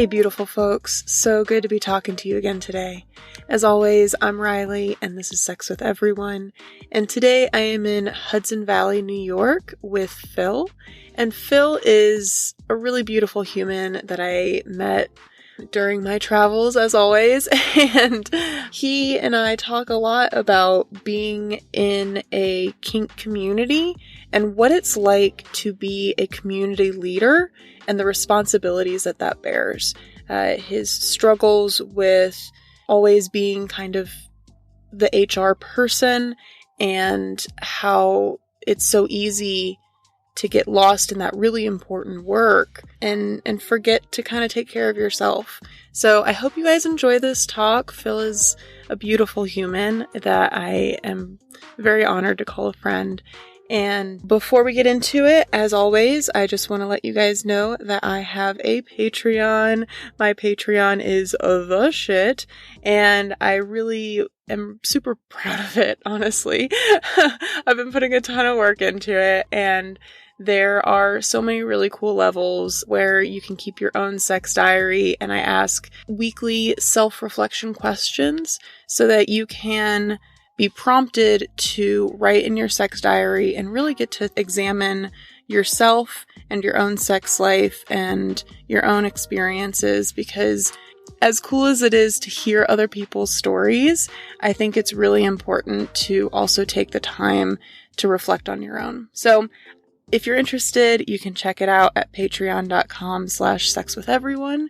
Hey, beautiful folks. So good to be talking to you again today. As always, I'm Riley, and this is Sex with Everyone. And today I am in Hudson Valley, New York with Phil. And Phil is a really beautiful human that I met during my travels, as always. And he and I talk a lot about being in a kink community and what it's like to be a community leader and the responsibilities that that bears. His struggles with always being kind of the HR person and how it's so easy to get lost in that really important work and forget to kind of take care of yourself. So I hope you guys enjoy this talk. Phil is a beautiful human that I am very honored to call a friend. And before we get into it, as always, I just want to let you guys know that I have a Patreon. My Patreon is the shit, and I really am super proud of it, honestly. I've been putting a ton of work into it, and there are so many really cool levels where you can keep your own sex diary, and I ask weekly self-reflection questions so that you can be prompted to write in your sex diary and really get to examine yourself and your own sex life and your own experiences, because as cool as it is to hear other people's stories, I think it's really important to also take the time to reflect on your own. So if you're interested, you can check it out at patreon.com/sexwitheveryone.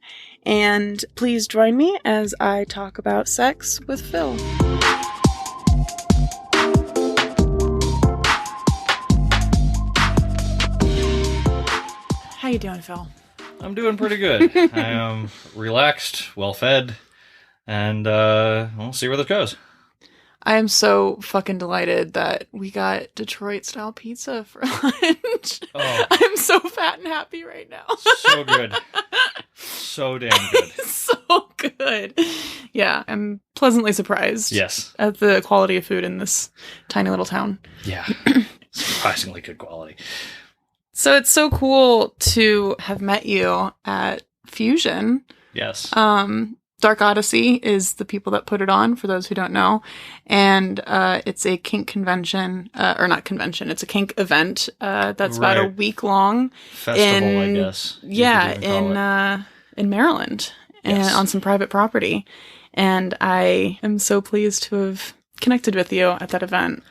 And please join me as I talk about sex with Phil. How you doing, Phil? I'm doing pretty good. I am relaxed, well-fed, and we'll see where this goes. I am so fucking delighted that we got Detroit-style pizza for lunch. Oh. I'm so fat and happy right now. So good. So damn good. So good. Yeah, I'm pleasantly surprised. Yes. At the quality of food in this tiny little town. Yeah. Surprisingly good quality. So it's so cool to have met you at Fusion. Yes. Dark Odyssey is the people that put it on, for those who don't know. And it's a kink convention, or not convention, it's a kink event that's about a week long. Festival, I guess. Yeah, in Maryland, yes. And on some private property. And I am so pleased to have connected with you at that event.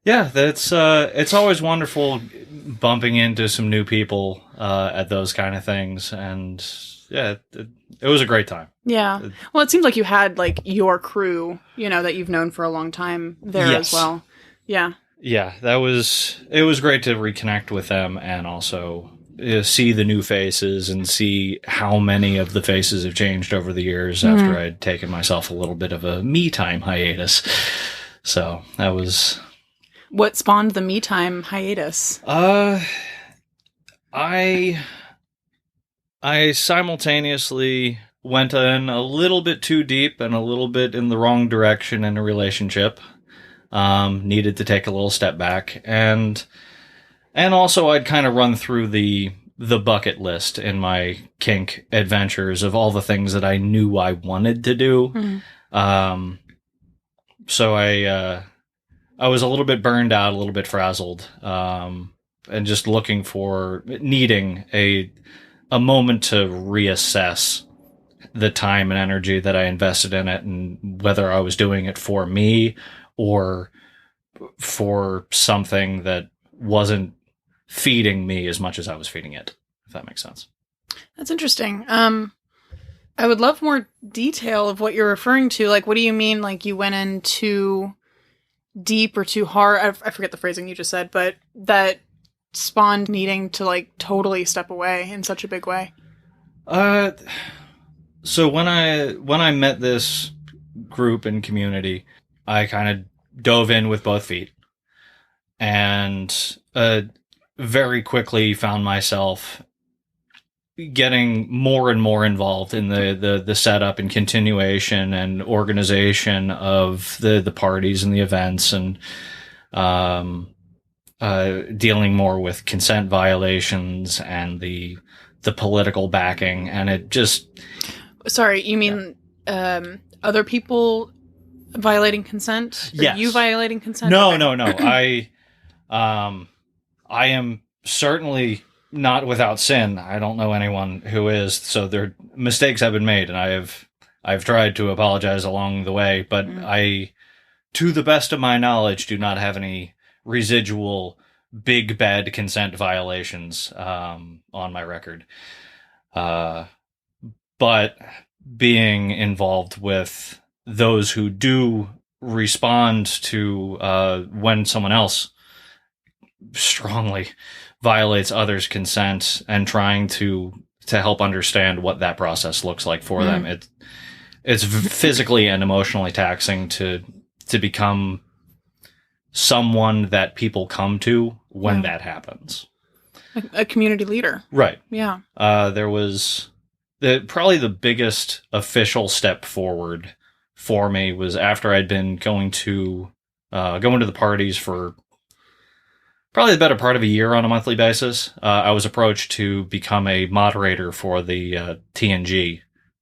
Yeah, that's it's always wonderful bumping into some new people at those kind of things, and yeah, it was a great time. Yeah, well, it seems like you had like your crew, that you've known for a long time there. Yes. As well. Yeah. Yeah, it was great to reconnect with them and also see the new faces and see how many of the faces have changed over the years after I'd taken myself a little bit of a me time hiatus. So that was. What spawned the me time hiatus? I simultaneously went in a little bit too deep and a little bit in the wrong direction in a relationship. Needed to take a little step back, and also I'd kind of run through the bucket list in my kink adventures of all the things that I knew I wanted to do. Mm-hmm. So I was a little bit burned out, a little bit frazzled, and just needing a moment to reassess the time and energy that I invested in it, and whether I was doing it for me or for something that wasn't feeding me as much as I was feeding it, if that makes sense. That's interesting. I would love more detail of what you're referring to. Like, what do you mean? Like, you went in too deep or too hard? I forget the phrasing you just said, but that spawned needing to like totally step away in such a big way. So when I met this group and community, I kind of dove in with both feet, and very quickly found myself getting more and more involved in the setup and continuation and organization of the parties and the events, and dealing more with consent violations and the the political backing, and it just... Sorry, you mean other people violating consent? Or yes. You violating consent? No, okay. no. I am certainly not without sin. I don't know anyone who is, so their mistakes have been made, and I've tried to apologize along the way, but I, to the best of my knowledge, do not have any residual big bad consent violations on my record. But being involved with those who do respond to when someone else strongly violates others' consent and trying to help understand what that process looks like for them. It's physically and emotionally taxing to become someone that people come to when that happens. A community leader. Right. Yeah. There was probably the biggest official step forward for me was after I'd been going to the parties for probably the better part of a year on a monthly basis. I was approached to become a moderator for the TNG,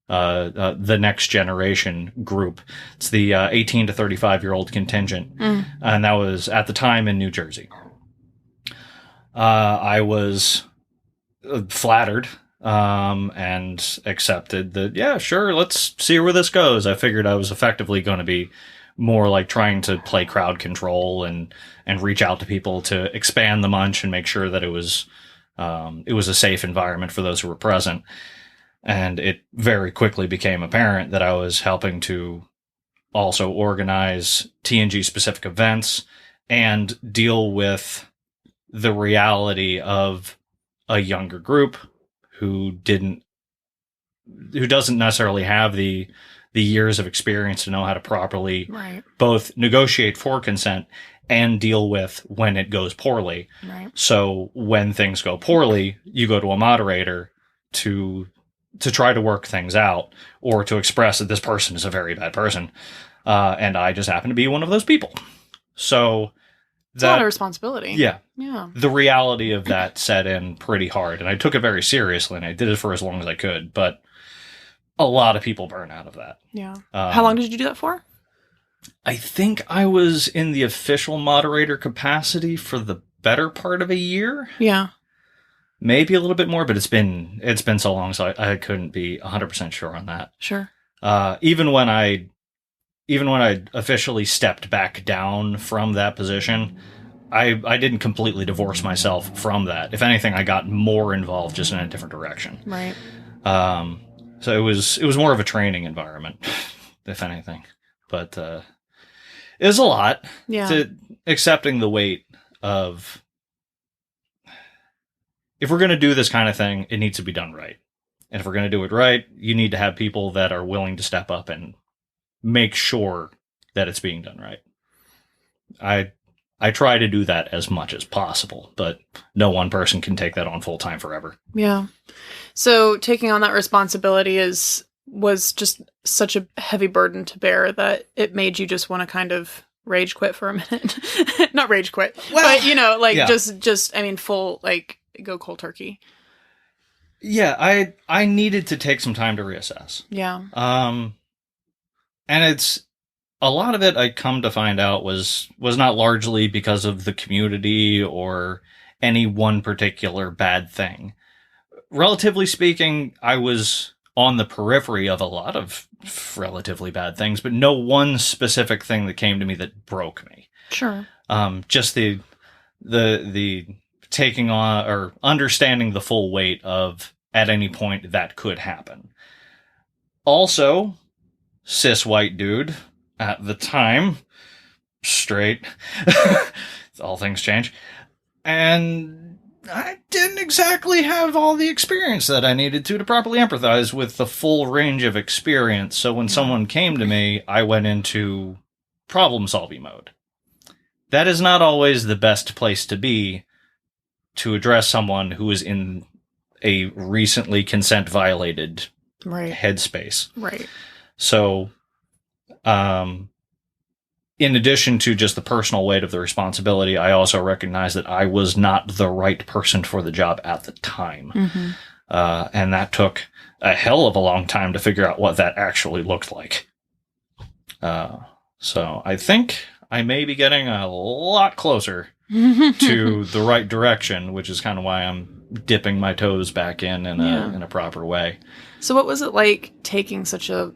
the next generation group. It's the 18 to 35-year-old contingent. And that was at the time in New Jersey. I was flattered and accepted that, yeah, sure, let's see where this goes. I figured I was effectively going to be more like trying to play crowd control and reach out to people to expand the munch and make sure that it was a safe environment for those who were present. And it very quickly became apparent that I was helping to also organize TNG specific events and deal with the reality of a younger group who doesn't necessarily have the years of experience to know how to properly both negotiate for consent and deal with when it goes poorly. Right. So when things go poorly, you go to a moderator to try to work things out or to express that this person is a very bad person. And I just happen to be one of those people. So it's a lot of responsibility. Yeah. Yeah. The reality of that set in pretty hard. And I took it very seriously, and I did it for as long as I could. But a lot of people burn out of that. Yeah. How long did you do that for? I think I was in the official moderator capacity for the better part of a year. Yeah. Maybe a little bit more, but it's been so long, so I couldn't be 100% sure on that. Sure. Even when I officially stepped back down from that position, I didn't completely divorce myself from that. If anything, I got more involved, just in a different direction. Right. So it was more of a training environment, if anything. But it was a lot. Yeah. To accepting the weight of, if we're going to do this kind of thing, it needs to be done right. And if we're going to do it right, you need to have people that are willing to step up and make sure that it's being done right. I try to do that as much as possible, but no one person can take that on full time forever. Yeah. So taking on that responsibility was just such a heavy burden to bear that it made you just want to kind of rage quit for a minute. Not rage quit, well, but just I mean, full, like, go cold turkey. Yeah, I needed to take some time to reassess. Yeah. And it's a lot of it, I come to find out, was not largely because of the community or any one particular bad thing. Relatively speaking, I was on the periphery of a lot of relatively bad things, but no one specific thing that came to me that broke me. Sure. Just the taking on or understanding the full weight of at any point that could happen. Also, cis white dude at the time, straight, all things change, and I didn't exactly have all the experience that I needed to properly empathize with the full range of experience. So when someone came to me, I went into problem-solving mode. That is not always the best place to be to address someone who is in a recently consent-violated headspace. Right. So, in addition to just the personal weight of the responsibility, I also recognize that I was not the right person for the job at the time. Mm-hmm. And that took a hell of a long time to figure out what that actually looked like. So I think I may be getting a lot closer to the right direction, which is kind of why I'm dipping my toes back in a proper way. So what was it like taking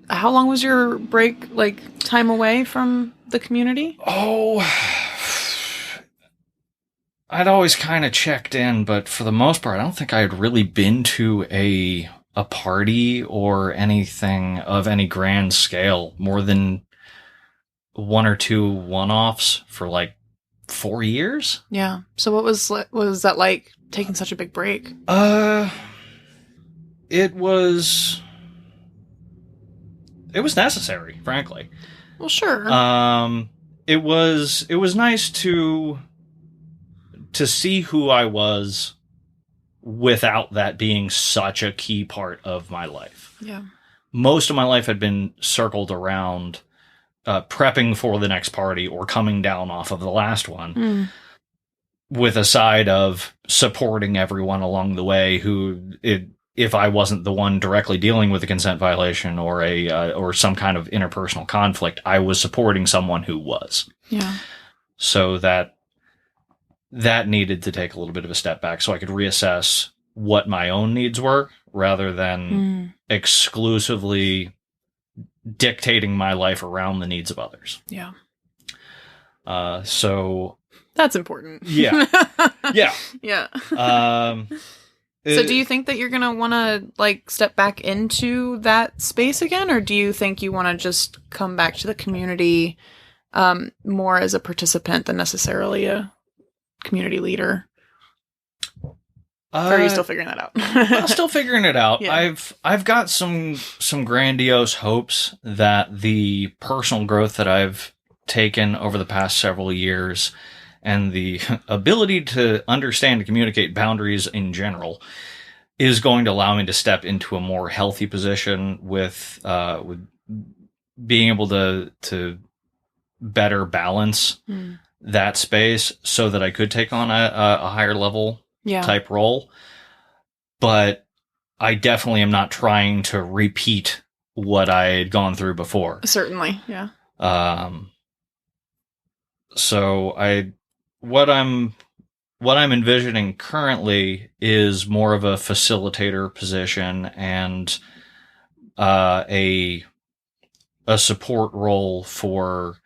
how long was your break, like time away from the community? Oh, I'd always kind of checked in, but for the most part, I don't think I had really been to a party or anything of any grand scale more than one or two one-offs for like 4 years. Yeah. So what was that like taking such a big break? It was necessary, frankly. Well, sure. It was nice to see who I was without that being such a key part of my life. Yeah. Most of my life had been circled around prepping for the next party or coming down off of the last one, with a side of supporting everyone along the way if I wasn't the one directly dealing with a consent violation or some kind of interpersonal conflict, I was supporting someone who was. Yeah. So that needed to take a little bit of a step back so I could reassess what my own needs were rather than exclusively dictating my life around the needs of others. Yeah. So that's important. Yeah. Yeah. Yeah. So do you think that you're going to want to like step back into that space again, or do you think you want to just come back to the community more as a participant than necessarily a community leader? Or are you still figuring that out? I'm still figuring it out. Yeah. I've got some grandiose hopes that the personal growth that I've taken over the past several years and the ability to understand and communicate boundaries in general is going to allow me to step into a more healthy position with being able to better balance that space so that I could take on a higher level type role. But I definitely am not trying to repeat what I had gone through before. Certainly, yeah. So what I'm envisioning currently is more of a facilitator position and a support role for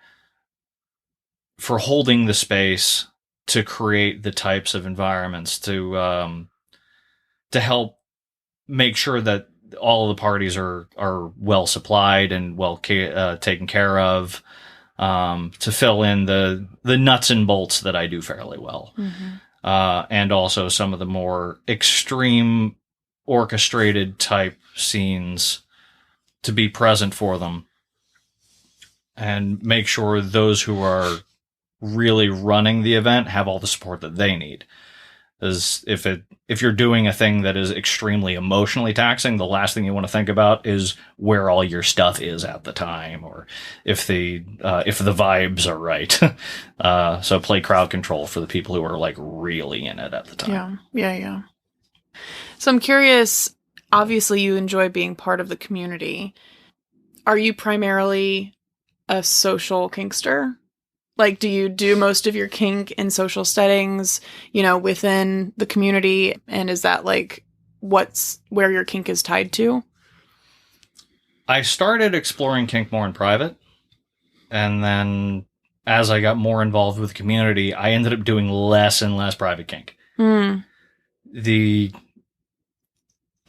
holding the space to create the types of environments to help make sure that all of the parties are well supplied and well taken care of, to fill in the nuts and bolts that I do fairly well. And also some of the more extreme orchestrated type scenes to be present for them and make sure those who are really running the event have all the support that they need. As if you're doing a thing that is extremely emotionally taxing, the last thing you want to think about is where all your stuff is at the time, or if the vibes are right. So play crowd control for the people who are like really in it at the time. Yeah. So I'm curious. Obviously, you enjoy being part of the community. Are you primarily a social kinkster? Like, do you do most of your kink in social settings, within the community? And is that like where your kink is tied to? I started exploring kink more in private. And then as I got more involved with the community, I ended up doing less and less private kink. I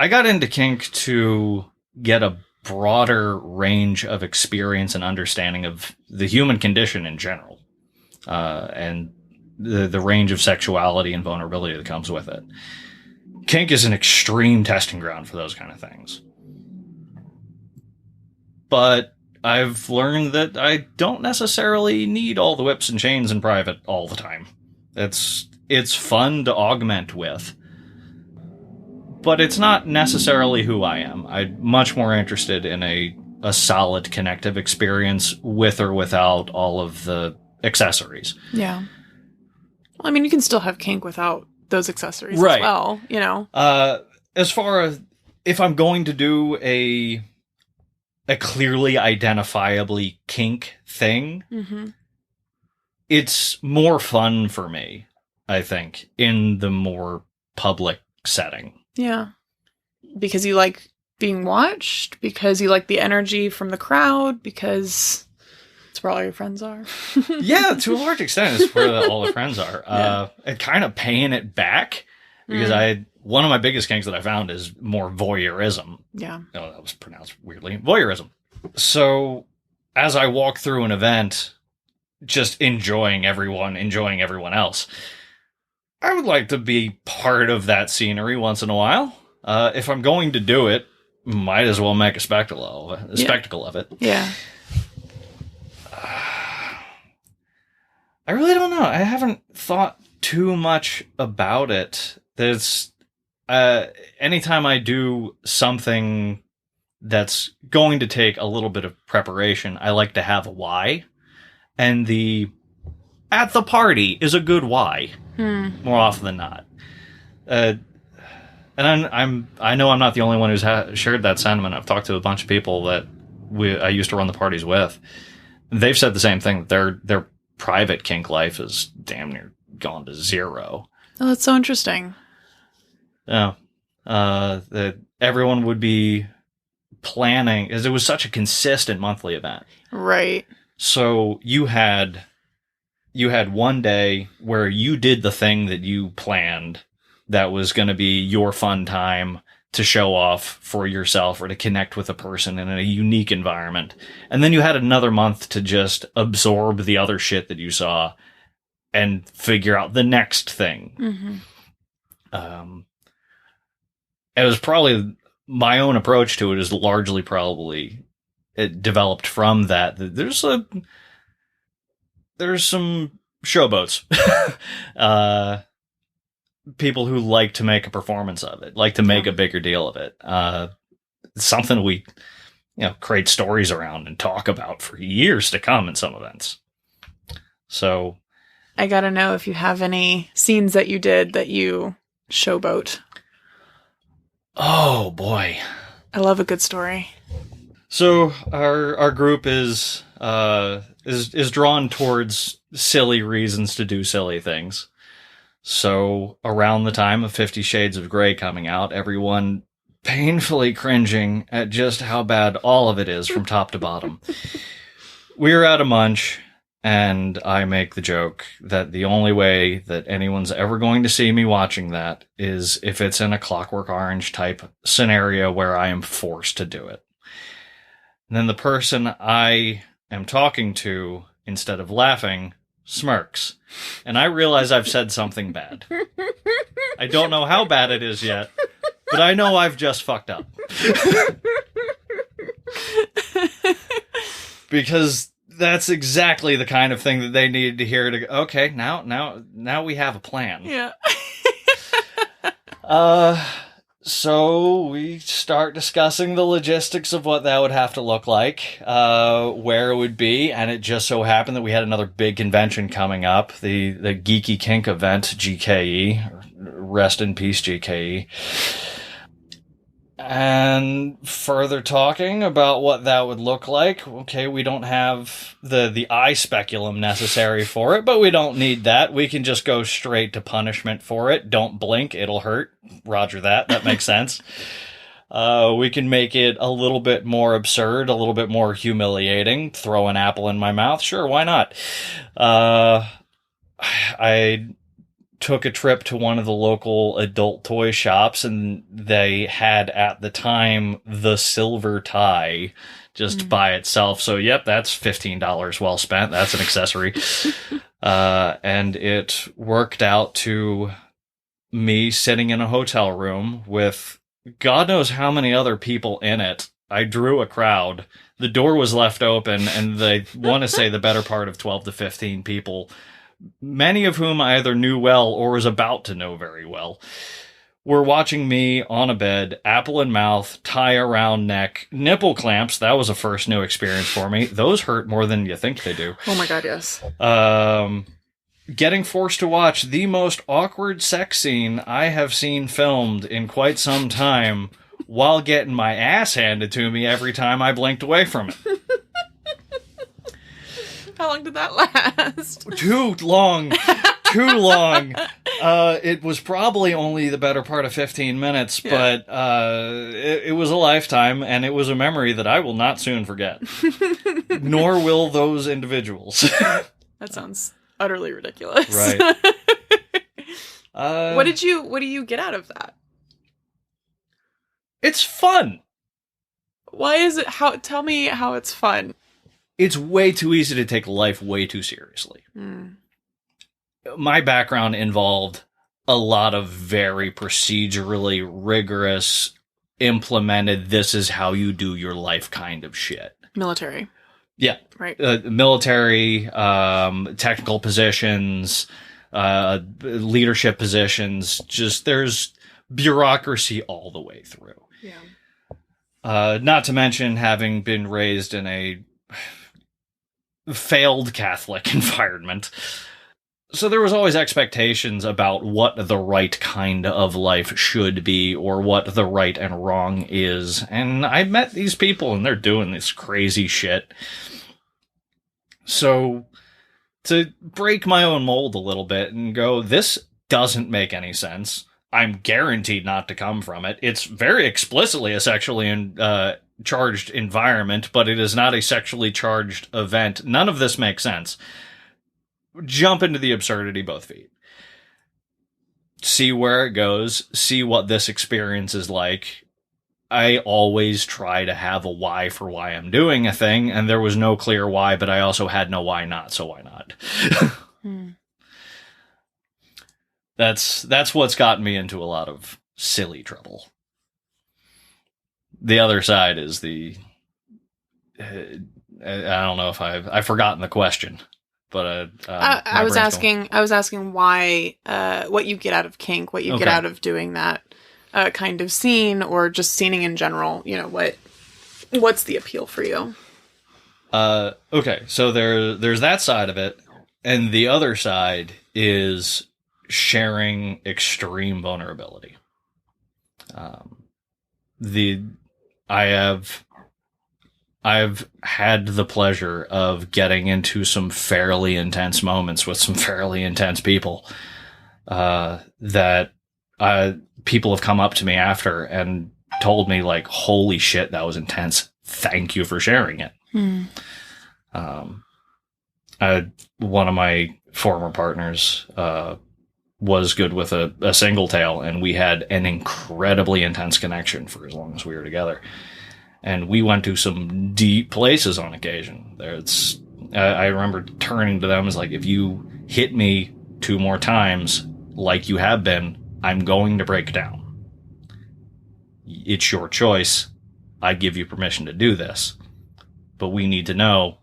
got into kink to get a broader range of experience and understanding of the human condition in general, and the range of sexuality and vulnerability that comes with it. Kink is an extreme testing ground for those kind of things. But I've learned that I don't necessarily need all the whips and chains in private all the time. It's fun to augment with. But it's not necessarily who I am. I'm much more interested in a solid connective experience with or without all of the accessories. Yeah. Well, I mean, you can still have kink without those accessories right. as well, as far as if I'm going to do a clearly identifiably kink thing, it's more fun for me, I think, in the more public setting. Yeah. Because you like being watched? Because you like the energy from the crowd? Because it's where all your friends are? Yeah, to a large extent, it's where all the friends are. And kind of paying it back, because one of my biggest kinks that I found is more voyeurism. Yeah. Oh, that was pronounced weirdly. Voyeurism. So as I walk through an event, just enjoying everyone else, I would like to be part of that scenery once in a while. If I'm going to do it, might as well make a spectacle of it. Yeah. I really don't know. I haven't thought too much about it. There's anytime I do something that's going to take a little bit of preparation, I like to have a why. And the at the party is a good why, more often than not. And I know I'm not the only one who's shared that sentiment. I've talked to a bunch of people that I used to run the parties with. They've said the same thing. Their private kink life is damn near gone to zero. Oh, that's so interesting. Yeah. That everyone would be planning, as it was such a consistent monthly event. Right. So you had one day where you did the thing that you planned that was going to be your fun time to show off for yourself or to connect with a person in a unique environment. And then you had another month to just absorb the other shit that you saw and figure out the next thing. It was probably my own approach to it is largely probably it developed from that. There's some showboats, people who like to make a performance of it, like to make a bigger deal of it. It's something we, create stories around and talk about for years to come in some events. So I gotta know if you have any scenes that you did that you showboat. Oh boy. I love a good story. So our group is drawn towards silly reasons to do silly things. So around the time of 50 Shades of Grey coming out, everyone painfully cringing at just how bad all of it is from top to bottom. We were at a munch, and I make the joke that the only way that anyone's ever going to see me watching that is if it's in a Clockwork Orange type scenario where I am forced to do it. And then the person I am talking to, instead of laughing, smirks. And I realize I've said something bad. I don't know how bad it is yet, but I know I've just fucked up. Because that's exactly the kind of thing that they needed to hear to go, okay, now we have a plan. Yeah. So we start discussing the logistics of what that would have to look like, where it would be, and it just so happened that we had another big convention coming up, the Geeky Kink event, GKE, rest in peace GKE. And further talking about what that would look like. Okay, we don't have the eye speculum necessary for it, but we don't need that. We can just go straight to punishment for it. Don't blink, it'll hurt. Roger that. That makes sense. We can make it a little bit more absurd, a little bit more humiliating. Throw an apple in my mouth. Sure, why not? I took a trip to one of the local adult toy shops, and they had at the time the silver tie just by itself. So, yep, that's $15 well spent. That's an accessory. And it worked out to me sitting in a hotel room with God knows how many other people in it. I drew a crowd. The door was left open, and they want to say the better part of 12 to 15 people, many of whom I either knew well or was about to know very well, were watching me on a bed, apple in mouth, tie around neck, nipple clamps. That was a first new experience for me. Those hurt more than you think they do. Oh my God, yes. getting forced to watch the most awkward sex scene I have seen filmed in quite some time while getting my ass handed to me every time I blinked away from it. How long did that last? Too long. Too long. It was probably only the better part of 15 minutes, but it was a lifetime, and it was a memory that I will not soon forget. Nor will those individuals. That sounds utterly ridiculous. Right. What do you get out of that? It's fun. Why is it tell me how it's fun. It's way too easy to take life way too seriously. My background involved a lot of very procedurally rigorous, implemented, this is how you do your life kind of shit. Military. Yeah. Right. Military, technical positions, leadership positions, just there's bureaucracy all the way through. Yeah. Not to mention having been raised in a failed Catholic environment. So there was always expectations about what the right kind of life should be or what the right and wrong is. And I met these people and they're doing this crazy shit. So to break my own mold a little bit and go, this doesn't make any sense. I'm guaranteed not to come from it. It's very explicitly a sexually charged environment, but it is not a sexually charged event. None of this makes sense. Jump into the absurdity both feet. See where it goes. See what this experience is like. I always try to have a why for why I'm doing a thing, and there was no clear why, but I also had no why not, so why not? That's what's gotten me into a lot of silly trouble. The other side is the... I don't know if I've forgotten the question. But I was asking why what you get out of kink, what you get out of doing that kind of scene, or just scening in general. You know, what's the appeal for you? Okay, so there's that side of it, and the other side is sharing extreme vulnerability. I've had the pleasure of getting into some fairly intense moments with some fairly intense people that people have come up to me after and told me, like, holy shit, that was intense. Thank you for sharing it. One of my former partners was good with a single tail, and we had an incredibly intense connection for as long as we were together. And we went to some deep places on occasion. I remember turning to them as like, if you hit me 2 more times like you have been, I'm going to break down. It's your choice. I give you permission to do this. But we need to know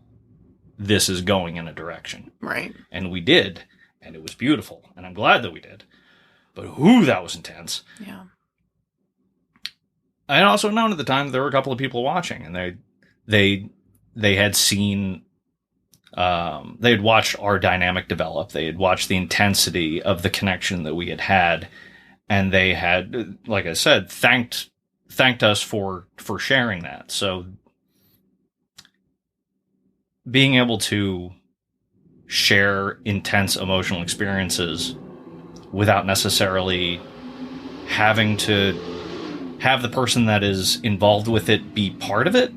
this is going in a direction. Right. And we did. And it was beautiful. And I'm glad that we did. But whoo, that was intense. Yeah. I had also known at the time that there were a couple of people watching, and they had seen, they had watched our dynamic develop. They had watched the intensity of the connection that we had, and they had, like I said, thanked us for sharing that. So being able to share intense emotional experiences without necessarily having to have the person that is involved with it be part of it,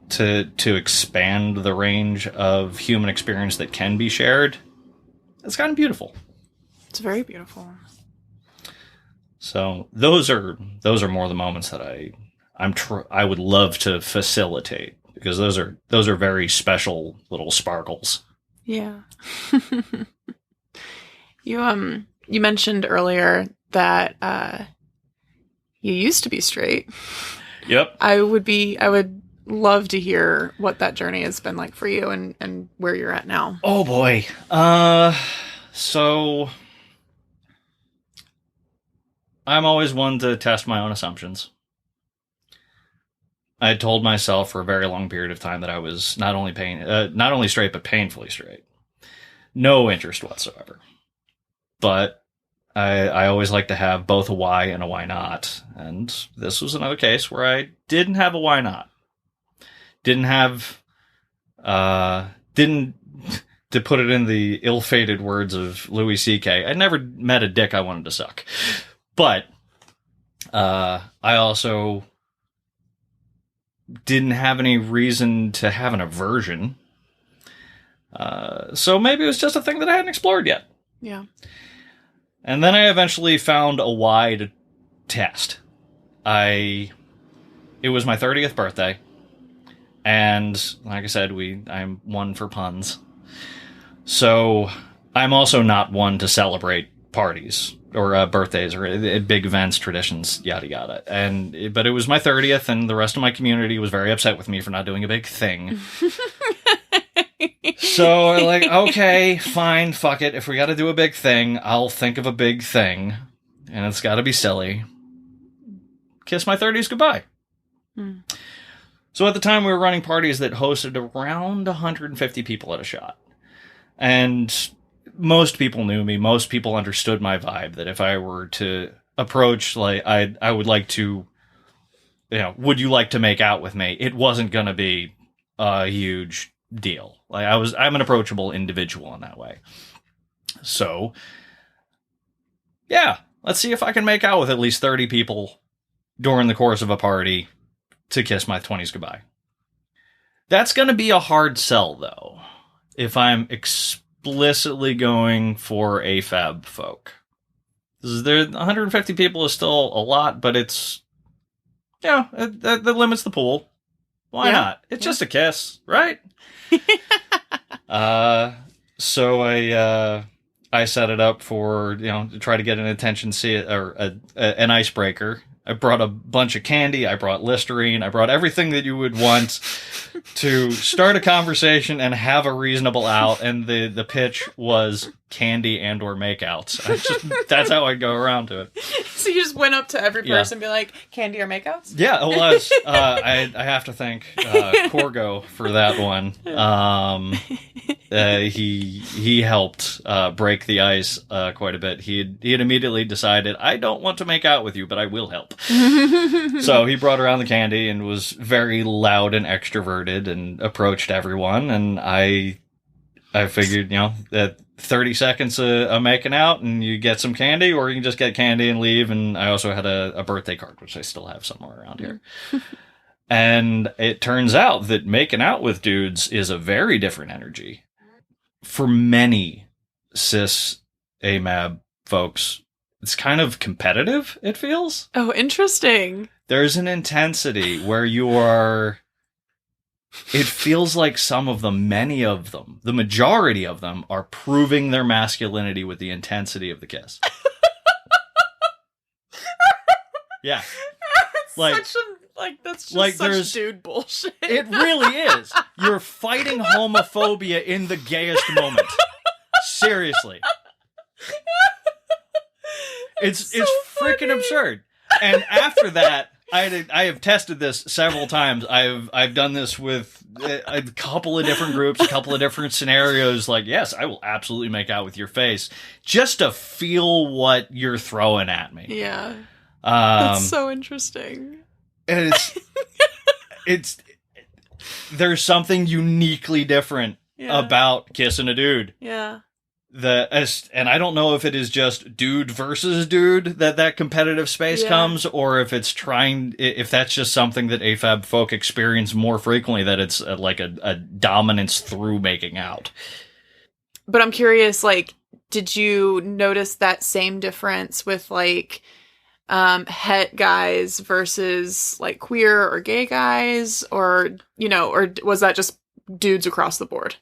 to expand the range of human experience that can be shared, it's kind of beautiful. It's very beautiful. So those are more the moments that I would love to facilitate, because those are very special little sparkles. Yeah. You mentioned earlier that you used to be straight. Yep. I would love to hear what that journey has been like for you and where you're at now. Oh boy. So I'm always one to test my own assumptions. I had told myself for a very long period of time that I was not only straight, but painfully straight. No interest whatsoever. But I always like to have both a why and a why not. And this was another case where I didn't have a why not. Didn't have, didn't, to put it in the ill-fated words of Louis C.K., I never met a dick I wanted to suck. But I also didn't have any reason to have an aversion. So maybe it was just a thing that I hadn't explored yet. Yeah. And then I eventually found a why to test. It was my 30th birthday. And like I said, I'm one for puns. So I'm also not one to celebrate parties or birthdays or big events, traditions, yada yada. But it was my 30th, and the rest of my community was very upset with me for not doing a big thing. So I'm like, okay, fine, fuck it. If we got to do a big thing, I'll think of a big thing, and it's got to be silly. Kiss my 30s goodbye. So at the time, we were running parties that hosted around 150 people at a shot. And most people knew me. Most people understood my vibe, that if I were to approach, like, I would like to, would you like to make out with me? It wasn't going to be a huge deal. Like, I'm an approachable individual in that way. So, yeah, let's see if I can make out with at least 30 people during the course of a party to kiss my 20s goodbye. That's going to be a hard sell, though, if I'm explicitly going for AFAB folk. 150 people is still a lot, but it's, that limits the pool. Why not? It's just a kiss, right? So I set it up for, to try to get an attention an icebreaker. I brought a bunch of candy. I brought Listerine. I brought everything that you would want to start a conversation and have a reasonable out. And the pitch was candy and or makeouts. That's how I'd go around to it. So you just went up to every person and be like, candy or makeouts? Yeah, it was. I have to thank Corgo for that one. He helped break the ice quite a bit. He had immediately decided, I don't want to make out with you, but I will help. So he brought around the candy and was very loud and extroverted and approached everyone. And I figured, that 30 seconds of making out and you get some candy, or you can just get candy and leave. And I also had a birthday card, which I still have somewhere around here. And it turns out that making out with dudes is a very different energy. For many cis AMAB folks, it's kind of competitive, it feels. Oh, interesting. There's an intensity where you are... It feels like some of them, many of them, the majority of them, are proving their masculinity with the intensity of the kiss. Yeah. That's just such dude bullshit. It really is. You're fighting homophobia in the gayest moment. Seriously. It's freaking absurd. And after that, I have tested this several times. I've done this with a couple of different groups, a couple of different scenarios. Like, yes, I will absolutely make out with your face just to feel what you're throwing at me. Yeah. That's so interesting. And it's there's something uniquely different about kissing a dude. Yeah. And I don't know if it is just dude versus dude that competitive space comes, or if if that's just something that AFAB folk experience more frequently, that it's like a dominance through making out. But I'm curious, did you notice that same difference with het guys versus queer or gay guys, or was that just dudes across the board?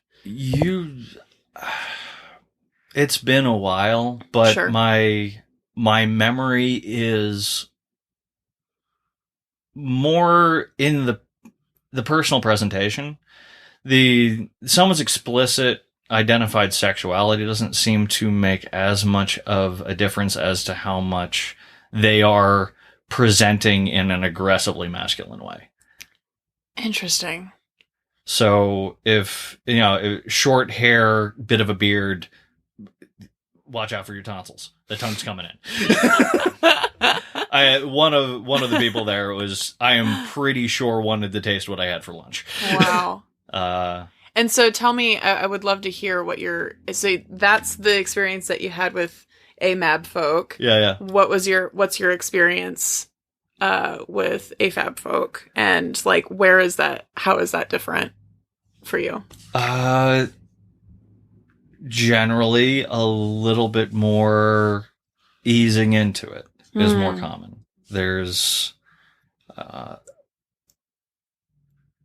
It's been a while, but sure. my memory is more in the personal presentation. Someone's explicit identified sexuality doesn't seem to make as much of a difference as to how much they are presenting in an aggressively masculine way. Interesting. So if, short hair, bit of a beard, watch out for your tonsils. The tongue's coming in. One of the people there I am pretty sure wanted to taste what I had for lunch. Wow. And so tell me, I would love to hear so that's the experience that you had with AMAB folk. Yeah. What's your experience with AFAB folk, and like how is that different for you? Generally a little bit more easing into it is more common. There's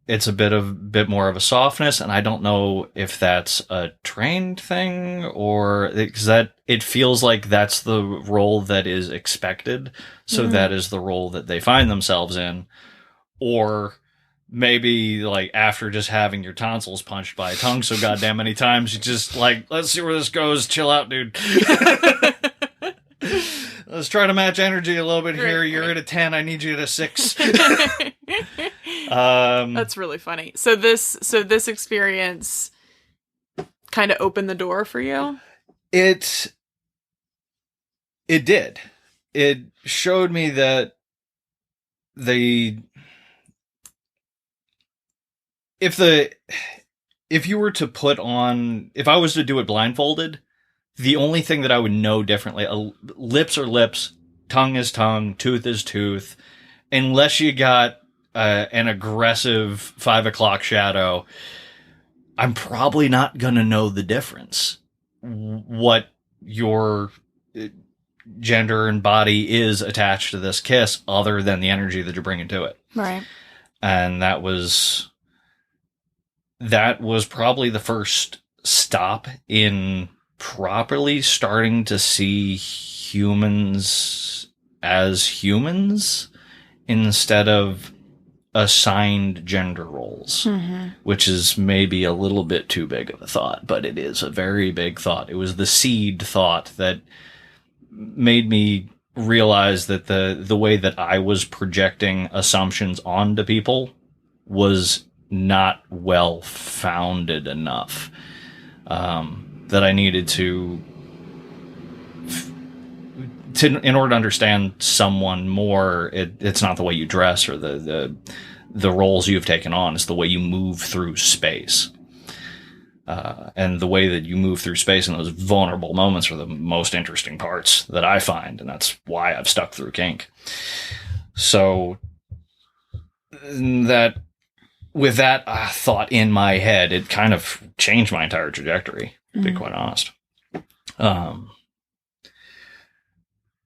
it's a bit more of a softness, and I don't know if that's a trained thing or because it feels like that's the role that is expected, so that is the role that they find themselves in, or maybe like after just having your tonsils punched by a tongue so goddamn many times, you just like, let's see where this goes. Chill out, dude. Let's try to match energy a little bit here. You're at a 10. I need you at a 6. That's really funny. So this experience kind of opened the door for you? It did. It showed me that if you were to if I was to do it blindfolded, the only thing that I would know differently, lips are lips, tongue is tongue, tooth is tooth, unless you got an aggressive 5 o'clock shadow, I'm probably not going to know the difference. What your gender and body is attached to this kiss other than the energy that you're bringing to it. Right. And that was probably the first stop in properly starting to see humans as humans instead of assigned gender roles, which is maybe a little bit too big of a thought, but it is a very big thought. It was the seed thought that made me realize that the way that I was projecting assumptions onto people was not well founded enough, that I needed to in order to understand someone more. It's not the way you dress or the roles you've taken on. It's the way you move through space. And the way that you move through space in those vulnerable moments are the most interesting parts that I find. And that's why I've stuck through kink. So that with that thought in my head, it kind of changed my entire trajectory, to be quite honest.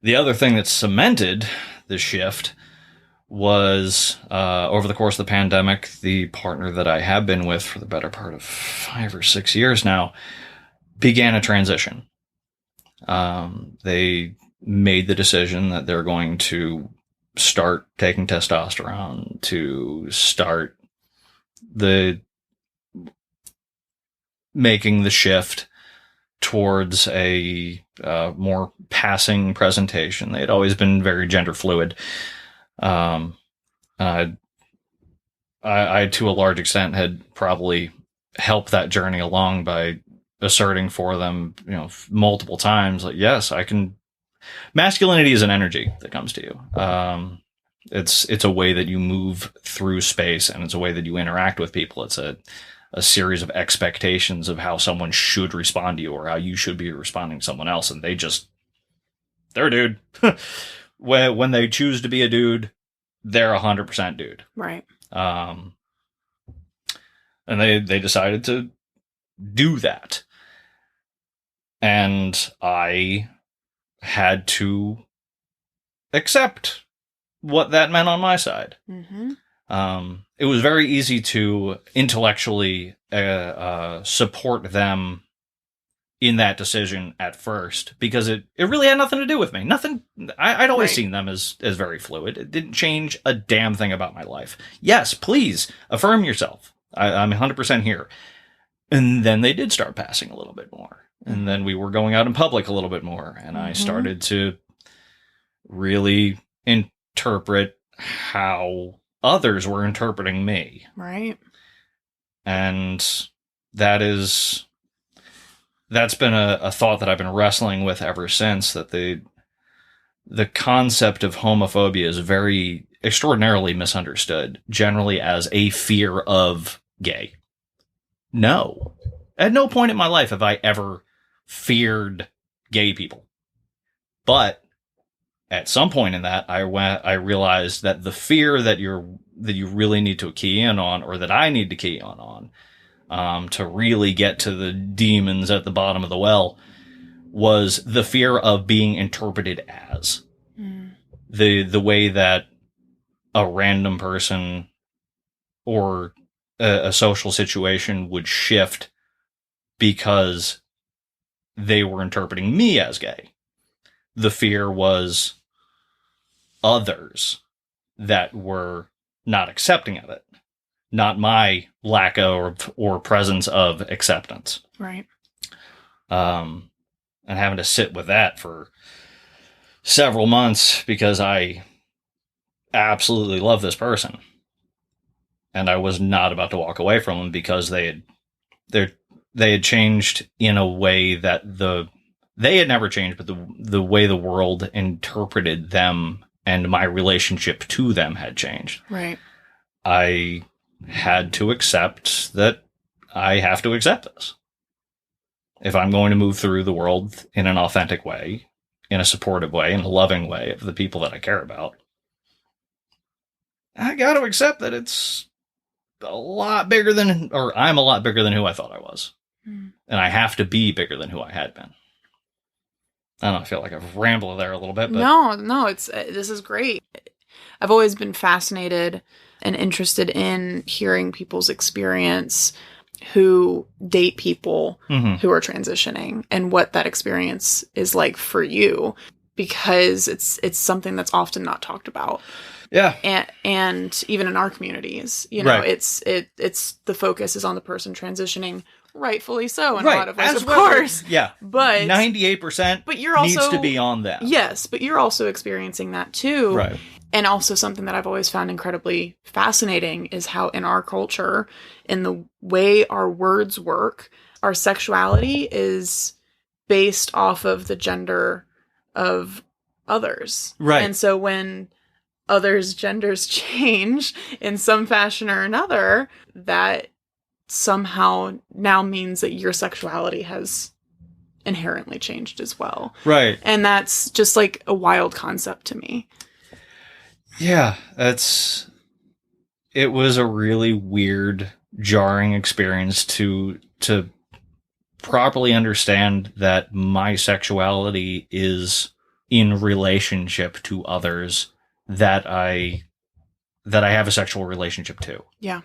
The other thing that cemented the shift was, over the course of the pandemic, the partner that I have been with for the better part of 5 or 6 years now began a transition. They made the decision that they're going to start taking testosterone, to start making the shift towards a more passing presentation. They had always been very gender fluid. I, to a large extent, had probably helped that journey along by asserting for them, multiple times, like, yes, I can. Masculinity is an energy that comes to you. It's a way that you move through space, and it's a way that you interact with people. It's a series of expectations of how someone should respond to you or how you should be responding to someone else. And they're a dude. When they choose to be a dude, they're 100% dude. Right. And they decided to do that. And I had to accept what that meant on my side. Mm-hmm. It was very easy to intellectually support them in that decision at first, because it really had nothing to do with me. Nothing. I'd always seen them as very fluid. It didn't change a damn thing about my life. Yes, please affirm yourself. I'm 100% here. And then they did start passing a little bit more. And then we were going out in public a little bit more. And I started to really interpret how others were interpreting me. Right. And that's been a thought that I've been wrestling with ever since, that the concept of homophobia is very extraordinarily misunderstood, generally as a fear of gay. No. At no point in my life have I ever feared gay people. But at some point in that, I realized that the fear that you really need to key in on, or that I need to key on, to really get to the demons at the bottom of the well, was the fear of being interpreted as. The way that a random person or a social situation would shift because they were interpreting me as gay. The fear was others that were not accepting of it, not my lack or presence of acceptance. Right. And having to sit with that for several months because I absolutely love this person. And I was not about to walk away from them because they had changed in a way that they had never changed, but the way the world interpreted them and my relationship to them had changed. Right. I had to accept that I have to accept this. If I'm going to move through the world in an authentic way, in a supportive way, in a loving way of the people that I care about, I got to accept that it's a lot bigger than, or I'm a lot bigger than who I thought I was. And I have to be bigger than who I had been. I don't know, I feel like I've rambled there a little bit. But No, this is great. I've always been fascinated and interested in hearing people's experience who date people who are transitioning and what that experience is like for you, because it's something that's often not talked about. Yeah. And even in our communities, you know, Right. it's the focus is on the person transitioning, rightfully so in a Right. lot of ways, As of well, course. yeah. But 98% but you're also needs to be on that. Yes, but you're also experiencing that too. Right. And also something that I've always found incredibly fascinating is how in our culture, in the way our words work, our sexuality is based off of the gender of others. Right. And so when others' genders change in some fashion or another, that somehow now means that your sexuality has inherently changed as well. Right. And that's just like a wild concept to me. Yeah, it was a really weird, jarring experience to properly understand that my sexuality is in relationship to others that I have a sexual relationship to. Yeah.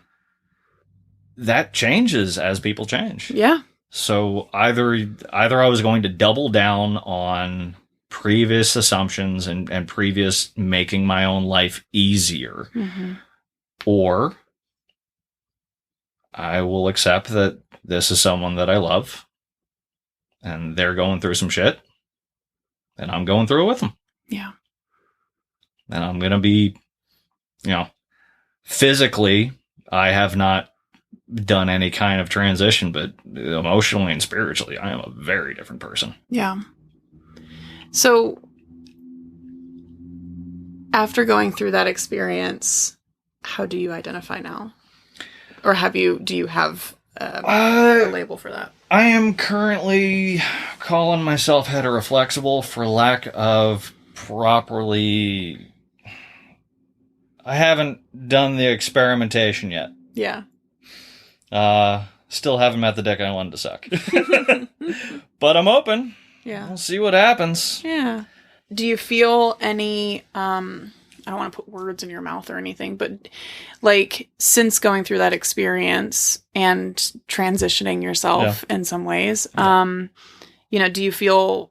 That changes as people change. Yeah. So either I was going to double down on previous assumptions and previous making my own life easier, or I will accept that this is someone that I love and they're going through some shit and I'm going through it with them. Yeah. And I'm going to be, physically, I have not done any kind of transition, but emotionally and spiritually, I am a very different person. Yeah. So after going through that experience, how do you identify now? Or do you have a label for that? I am currently calling myself heteroflexible for lack of properly... I haven't done the experimentation yet. Yeah. Still haven't met the dick I wanted to suck. But I'm open. Yeah. We'll see what happens. Yeah. Do you feel any, I don't want to put words in your mouth or anything, but like since going through that experience and transitioning yourself in some ways, do you feel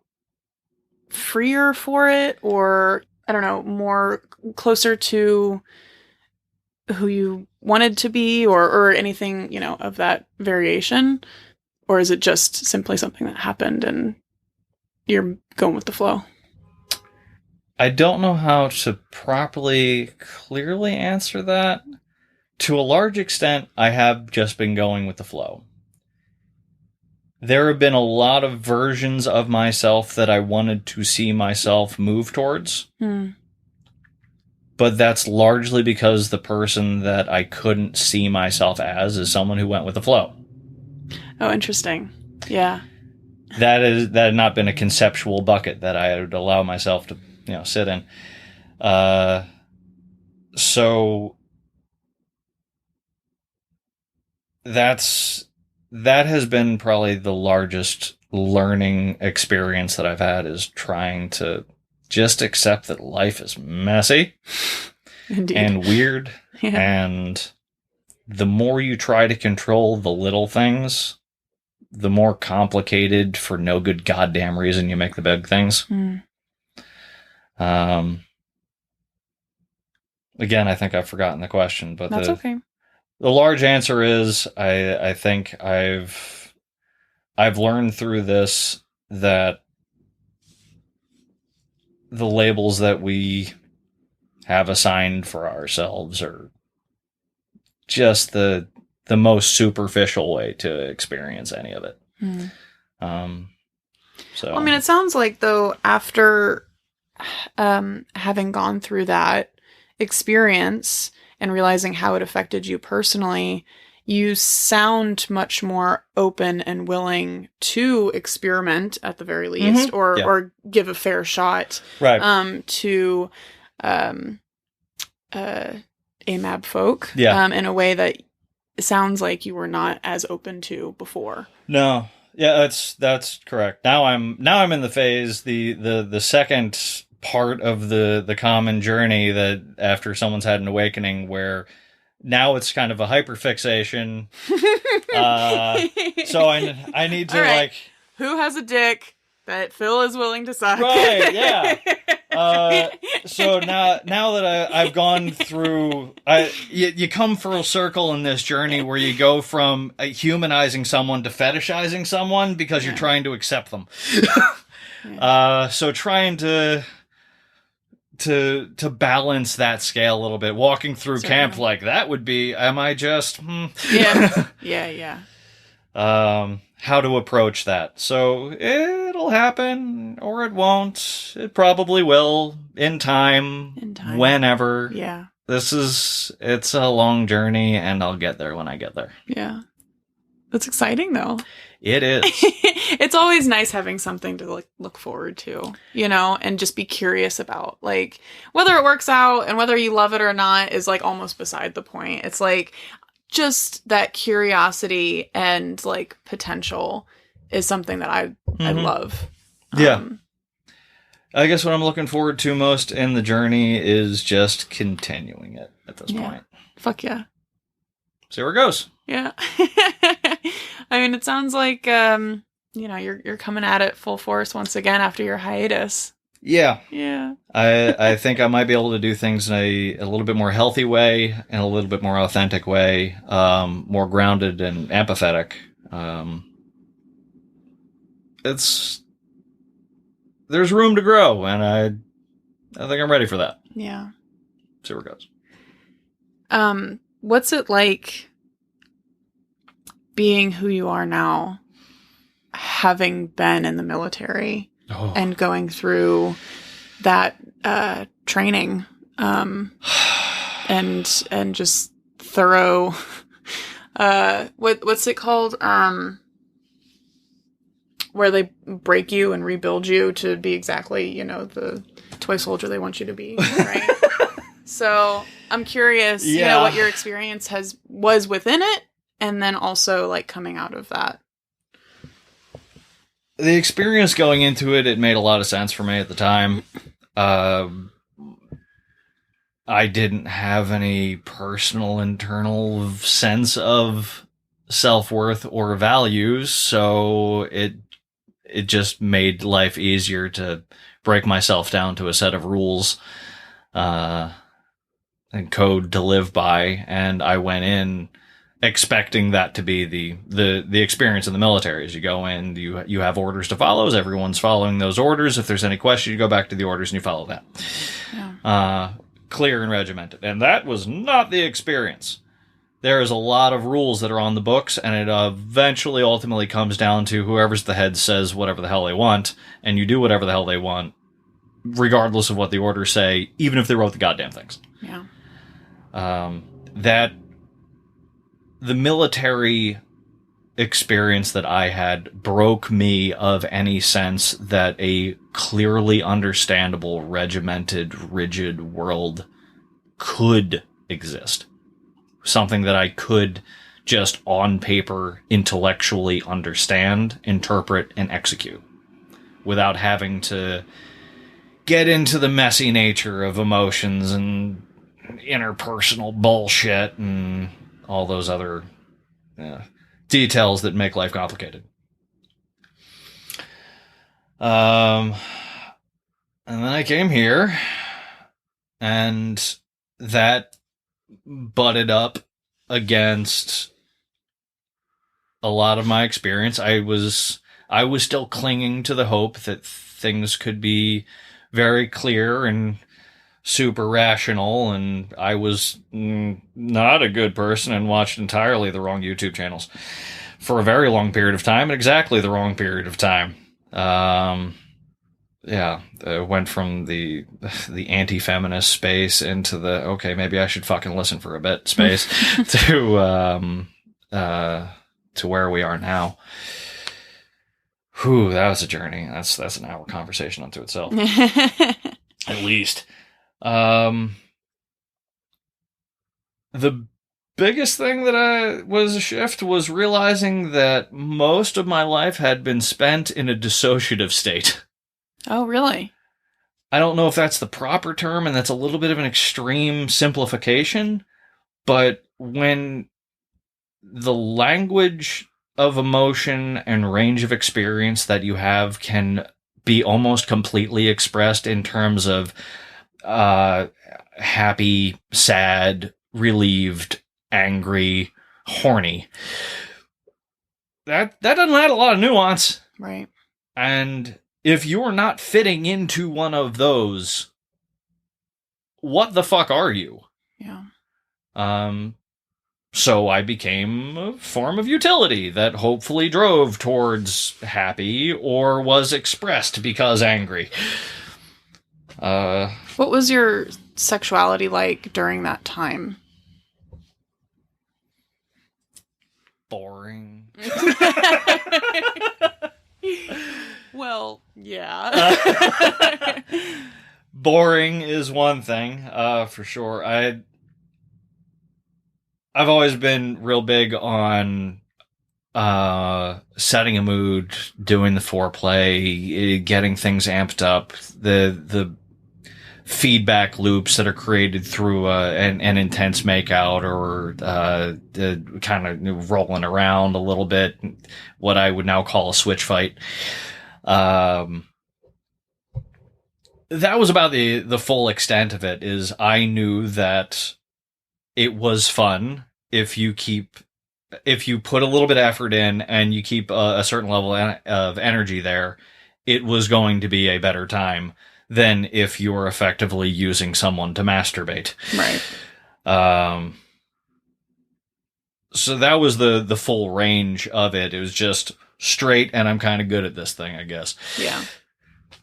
freer for it, or I don't know, more closer to who you wanted to be, or anything, of that variation? Or is it just simply something that happened and you're going with the flow? I don't know how to properly, clearly answer that, to a large extent, I have just been going with the flow. There have been a lot of versions of myself that I wanted to see myself move towards. But that's largely because the person that I couldn't see myself as is someone who went with the flow. Oh, interesting. Yeah. That had not been a conceptual bucket that I would allow myself to, sit in. So that has been probably the largest learning experience that I've had, is trying to just accept that life is messy. Indeed. And weird. Yeah. And the more you try to control the little things, the more complicated, for no good goddamn reason, you make the big things. Again, I think I've forgotten the question, but that's okay. The large answer is I think I've learned through this that the labels that we have assigned for ourselves are just the most superficial way to experience any of it. So I mean, it sounds like, though, after having gone through that experience and realizing how it affected you personally, you sound much more open and willing to experiment, at the very least, or give a fair shot, right? To AMAB folk, yeah, in a way that it sounds like you were not as open to before. No, yeah, that's correct. Now I'm in the phase, the second part of the common journey, that after someone's had an awakening, where now it's kind of a hyperfixation. So I need to, right. like, who has a dick that Phil is willing to suck? Right, yeah. So now that I've gone through, you come full circle in this journey where you go from humanizing someone to fetishizing someone because you're trying to accept them. So trying to balance that scale a little bit, walking through camp like that would be, am I just yeah. How to approach that. So it'll happen, or it won't. It probably will in time. Whenever. Yeah. It's a long journey, and I'll get there when I get there. Yeah. That's exciting, though. It is. It's always nice having something to look forward to, and just be curious about, like, whether it works out and whether you love it or not is, like, almost beside the point. It's like, just that curiosity and, like, potential is something that I love. Yeah. I guess what I'm looking forward to most in the journey is just continuing it at this point. Fuck yeah. See where it goes. Yeah. I mean, it sounds like, you're coming at it full force once again after your hiatus. Yeah. Yeah. I think I might be able to do things in a little bit more healthy way, and a little bit more authentic way, more grounded and empathetic. There's room to grow, and I think I'm ready for that. Yeah. See where it goes. What's it like being who you are now, having been in the military and going through that training, and just thorough what's it called, where they break you and rebuild you to be exactly the toy soldier they want you to be, right? So I'm curious, what your experience was within it, and then also, like, coming out of that. The experience going into it made a lot of sense for me at the time. I didn't have any personal internal sense of self-worth or values, so it just made life easier to break myself down to a set of rules and code to live by, and I went in expecting that to be the experience in the military. As you go in, you have orders to follow. As everyone's following those orders. If there's any question, you go back to the orders and you follow that. Yeah. Clear and regimented. And that was not the experience. There is a lot of rules that are on the books, and it eventually ultimately comes down to whoever's the head says whatever the hell they want, and you do whatever the hell they want, regardless of what the orders say, even if they wrote the goddamn things. Yeah. That the military experience that I had broke me of any sense that a clearly understandable, regimented, rigid world could exist. Something that I could just on paper intellectually understand, interpret, and execute without having to get into the messy nature of emotions and interpersonal bullshit and all those other details that make life complicated. And then I came here, and that butted up against a lot of my experience. I was still clinging to the hope that things could be very clear and super rational, and I was not a good person and watched entirely the wrong YouTube channels for a very long period of time, and exactly the wrong period of time. Went from the anti-feminist space into the, okay, maybe I should fucking listen for a bit space to where we are now. Whew, that was a journey. That's an hour conversation unto itself. At least. The biggest thing that was a shift was realizing that most of my life had been spent in a dissociative state. Oh, really? I don't know if that's the proper term, and that's a little bit of an extreme simplification, but when the language of emotion and range of experience that you have can be almost completely expressed in terms of happy, sad, relieved, angry, horny, that doesn't add a lot of nuance. Right. And if you're not fitting into one of those, what the fuck are you? Yeah. So I became a form of utility that hopefully drove towards happy or was expressed because angry. What was your sexuality like during that time? Boring. Well, yeah. Boring is one thing, for sure. I've always been real big on setting a mood, doing the foreplay, getting things amped up, the feedback loops that are created through an intense makeout or the kind of rolling around a little bit, what I would now call a switch fight. That was about the full extent of it. Is I knew that it was fun if you put a little bit of effort in and you keep a certain level of energy there, it was going to be a better time than if you were effectively using someone to masturbate. Right. So that was the full range of it. It was just straight, and I'm kind of good at this thing, I guess. Yeah.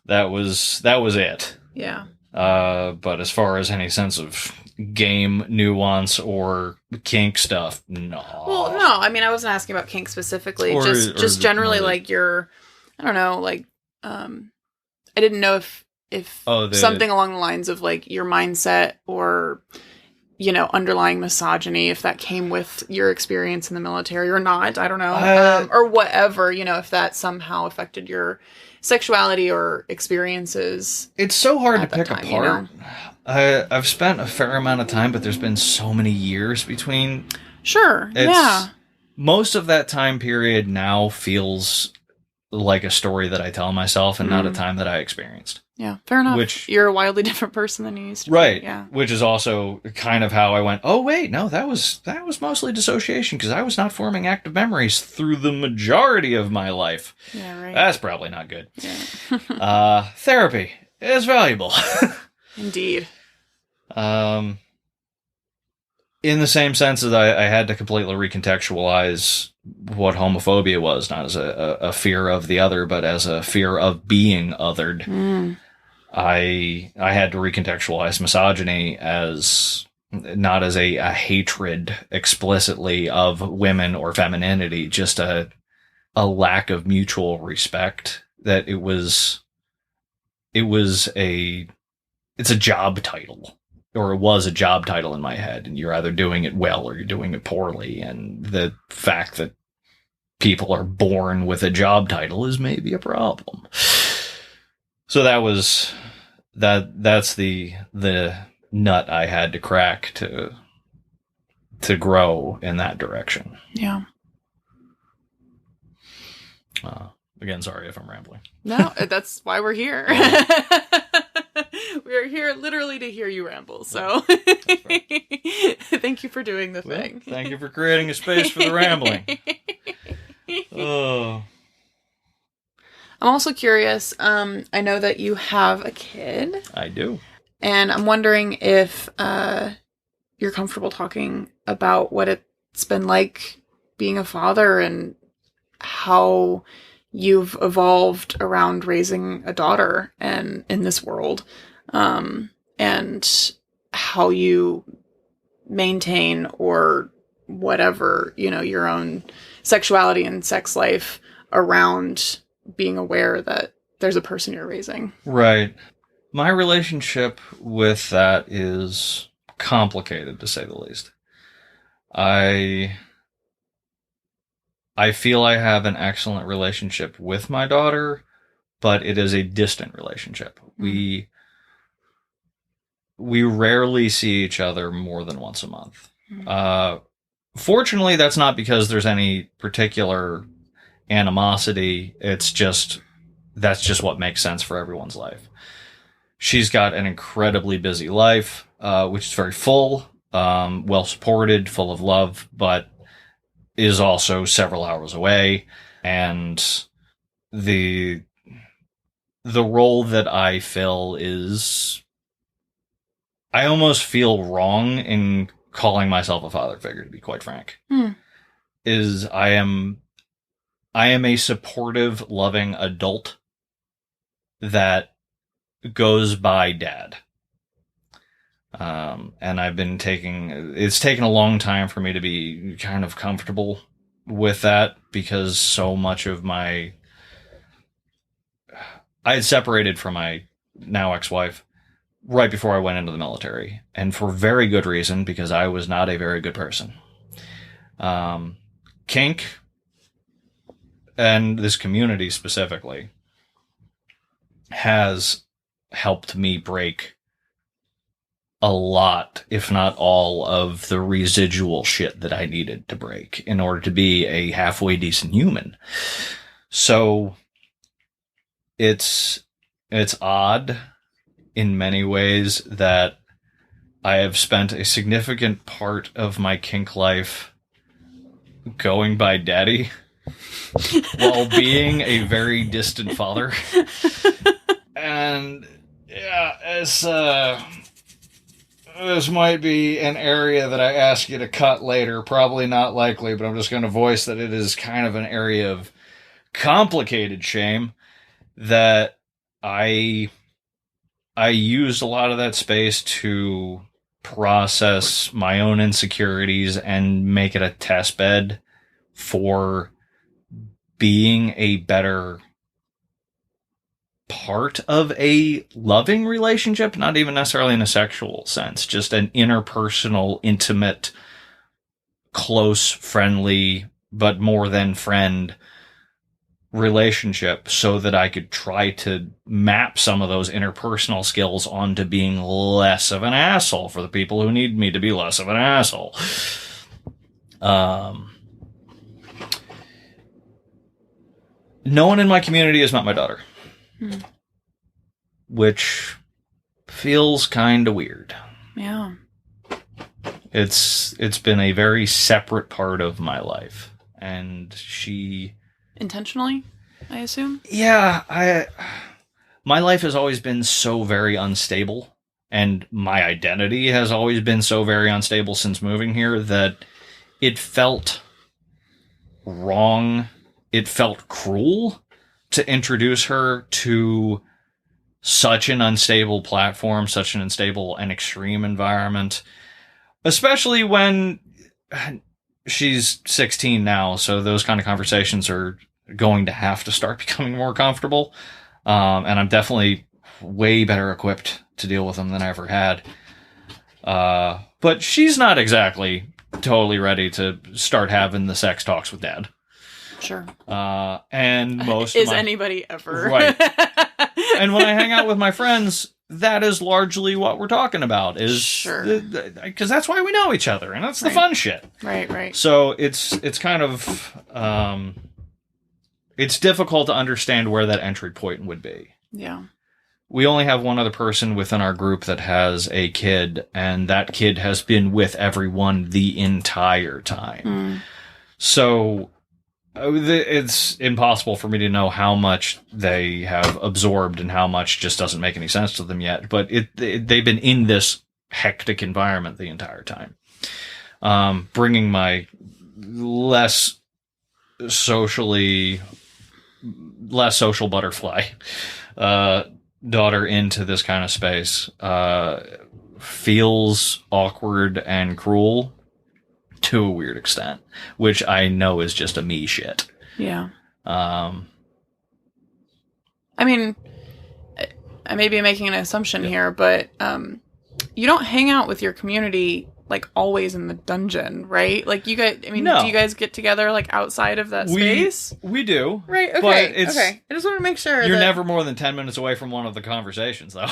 That was it. Yeah. But as far as any sense of game nuance or kink stuff, no. Well, no. I mean, I wasn't asking about kink specifically. Or just generally, like your, I don't know, like, I didn't know if something along the lines of like your mindset or, underlying misogyny, if that came with your experience in the military or not. I don't know. Or whatever, if that somehow affected your sexuality or experiences. It's so hard to pick time, apart. I've spent a fair amount of time, but there's been so many years between. Sure. Yeah. Most of that time period now feels like a story that I tell myself and not a time that I experienced. Yeah, fair enough. Which, you're a wildly different person than you used to be. Right. Yeah. Which is also kind of how I went, oh, wait, no, that was mostly dissociation because I was not forming active memories through the majority of my life. Yeah, right. That's probably not good. Yeah. Therapy is valuable. Indeed. in the same sense as I had to completely recontextualize what homophobia was, not as a fear of the other, but as a fear of being othered. I had to recontextualize misogyny as not as a hatred explicitly of women or femininity, just a lack of mutual respect. That it's a job title, or it was a job title in my head, and you're either doing it well or you're doing it poorly. And the fact that people are born with a job title is maybe a problem. So that's the nut I had to crack to grow in that direction. Yeah. Again, sorry if I'm rambling. No, that's why we're here. We're here literally to hear you ramble. So thank you for doing the thing. Thank you for creating a space for the rambling. Oh. I'm also curious. I know that you have a kid. I do. And I'm wondering if you're comfortable talking about what it's been like being a father and how you've evolved around raising a daughter and in this world, and how you maintain or whatever, your own sexuality and sex life around being aware that there's a person you're raising. Right. My relationship with that is complicated, to say the least. I feel I have an excellent relationship with my daughter, but it is a distant relationship. We rarely see each other more than once a month. Fortunately, that's not because there's any particular animosity. That's just what makes sense for everyone's life. She's got an incredibly busy life, which is very full, well supported, full of love, but is also several hours away. And the role that I fill is, I almost feel wrong in calling myself a father figure, to be quite frank. Is I am a supportive, loving adult that goes by dad. And it's taken a long time for me to be kind of comfortable with that, because so much of I had separated from my now ex-wife right before I went into the military, and for very good reason, because I was not a very good person. Kink, and this community specifically, has helped me break a lot, if not all, of the residual shit that I needed to break in order to be a halfway decent human. So it's odd in many ways that I have spent a significant part of my kink life going by daddy while being a very distant father. And yeah, this might be an area that I ask you to cut later. Probably not likely, but I'm just going to voice that it is kind of an area of complicated shame that I used a lot of that space to process my own insecurities and make it a test bed for being a better part of a loving relationship, not even necessarily in a sexual sense, just an interpersonal, intimate, close, friendly, but more than friend relationship, so that I could try to map some of those interpersonal skills onto being less of an asshole for the people who need me to be less of an asshole. No one in my community has met my daughter. Which feels kind of weird. Yeah. It's been a very separate part of my life. And she... Intentionally, I assume? Yeah, my life has always been so very unstable and my identity has always been so very unstable since moving here that it felt wrong. It felt cruel to introduce her to such an unstable platform, such an unstable and extreme environment, especially when she's 16 now. So those kind of conversations are going to have to start becoming more comfortable. And I'm definitely way better equipped to deal with them than I ever had. But she's not exactly totally ready to start having the sex talks with Dad. Sure. And most is anybody ever right? And when I hang out with my friends, that is largely what we're talking about. Is sure, because that's why we know each other, and that's the fun shit. Right. So it's kind of it's difficult to understand where that entry point would be. Yeah. We only have one other person within our group that has a kid, and that kid has been with everyone the entire time. So it's impossible for me to know how much they have absorbed and how much just doesn't make any sense to them yet. But they've been in this hectic environment the entire time. Bringing my less social butterfly daughter into this kind of space feels awkward and cruel to a weird extent, which I know is just a me shit. Yeah. I mean, I may be making an assumption here, but you don't hang out with your community like always in the dungeon, right? Like you guys, do you guys get together like outside of that space? We do. Right, okay. Okay. I just want to make sure you're never more than 10 minutes away from one of the conversations, though.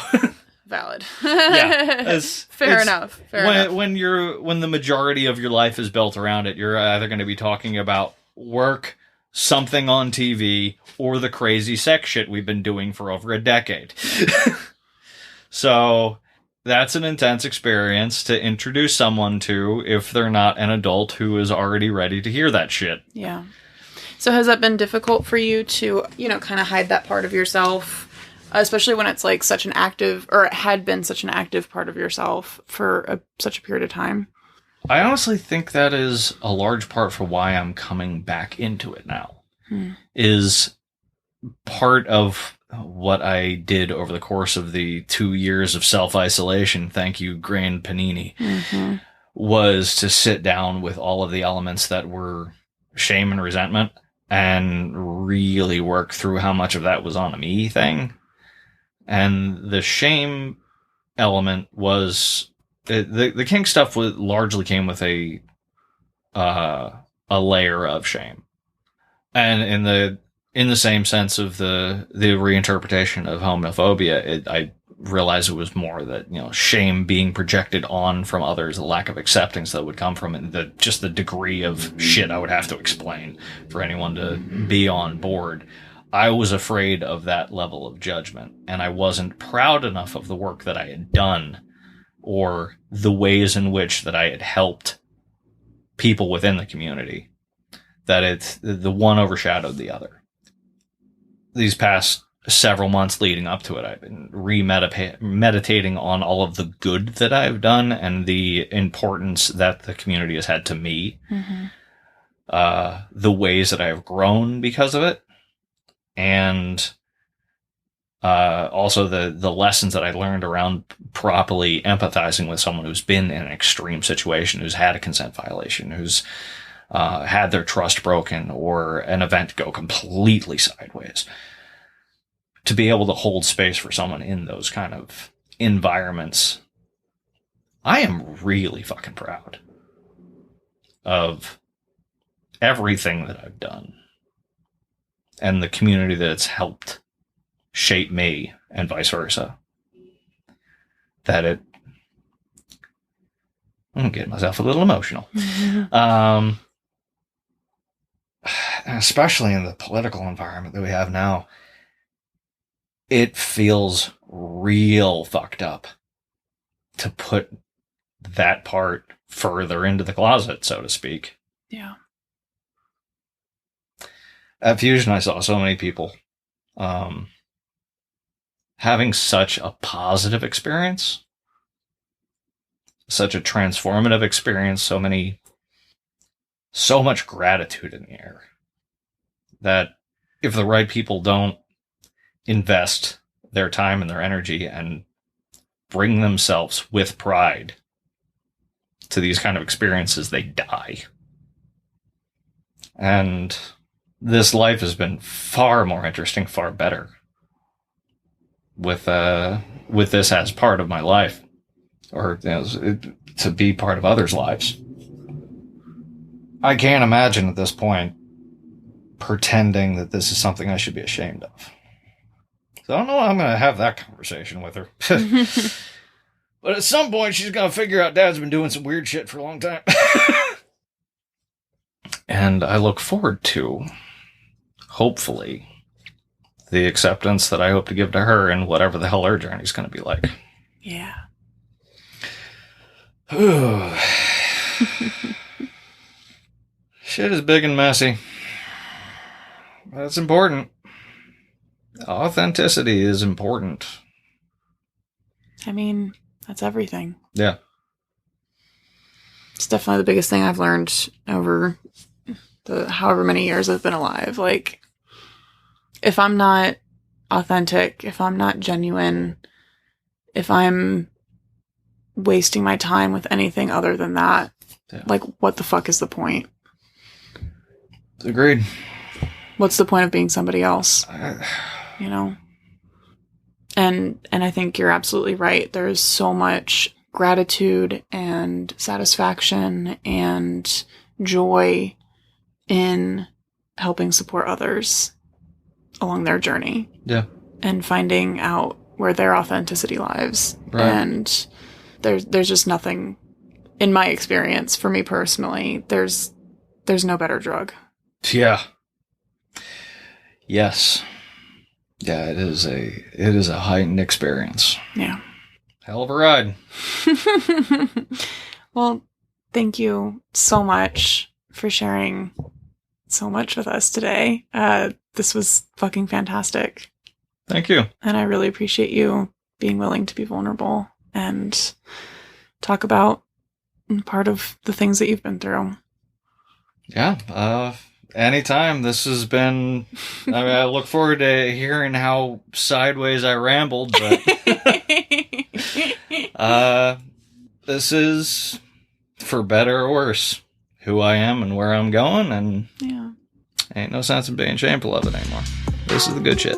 Valid. Yeah. Fair enough. When the majority of your life is built around it, you're either going to be talking about work, something on TV, or the crazy sex shit we've been doing for over a decade. So that's an intense experience to introduce someone to if they're not an adult who is already ready to hear that shit. Yeah. So has that been difficult for you to, kind of hide that part of yourself? Especially when it's like such an active, or it had been such an active part of yourself for such a period of time. I honestly think that is a large part for why I'm coming back into it now. Is part of what I did over the course of the 2 years of self-isolation, thank you, Grand Panini, was to sit down with all of the elements that were shame and resentment and really work through how much of that was on a me thing. And the shame element was the kink stuff largely came with a layer of shame, and in the same sense of the reinterpretation of homophobia, I realized it was more that shame being projected on from others, the lack of acceptance that would come from it, just the degree of shit I would have to explain for anyone to be on board. I was afraid of that level of judgment, and I wasn't proud enough of the work that I had done or the ways in which that I had helped people within the community, that the one overshadowed the other. These past several months leading up to it, I've been meditating on all of the good that I've done and the importance that the community has had to me, the ways that I have grown because of it. And also the lessons that I learned around properly empathizing with someone who's been in an extreme situation, who's had a consent violation, who's had their trust broken or an event go completely sideways. To be able to hold space for someone in those kind of environments, I am really fucking proud of everything that I've done. And the community that's helped shape me and vice versa. I'm getting myself a little emotional. Especially in the political environment that we have now. It feels real fucked up to put that part further into the closet, so to speak. Yeah. At Fusion, I saw so many people having such a positive experience such a transformative experience, so much gratitude in the air, that if the right people don't invest their time and their energy and bring themselves with pride to these kind of experiences, they die. And this life has been far more interesting, far better with this as part of my life, or to be part of others' lives. I can't imagine at this point pretending that this is something I should be ashamed of. So I don't know how I'm going to have that conversation with her. But at some point, she's going to figure out Dad's been doing some weird shit for a long time. And I look forward to, hopefully, the acceptance that I hope to give to her and whatever the hell her journey's going to be like. Yeah. Shit is big and messy. That's important. Authenticity is important. I mean, that's everything. Yeah. It's definitely the biggest thing I've learned over the however many years I've been alive. Like, if I'm not authentic, if I'm not genuine, if I'm wasting my time with anything other than that, like, what the fuck is the point? Agreed. What's the point of being somebody else? You know? And I think you're absolutely right. There's so much gratitude and satisfaction and joy in helping support others along their journey. Yeah. And finding out where their authenticity lies. Right. And there's just nothing, in my experience, for me personally, there's no better drug. Yeah. Yes. Yeah, it is a heightened experience. Yeah. Hell of a ride. Well, thank you so much for sharing so much with us today. This was fucking fantastic. Thank you. And I really appreciate you being willing to be vulnerable and talk about part of the things that you've been through. Yeah. Anytime. This has been, I mean, I look forward to hearing how sideways I rambled, but this is, for better or worse, who I am and where I'm going, and yeah, ain't no sense in being shameful of it anymore. This is the good shit.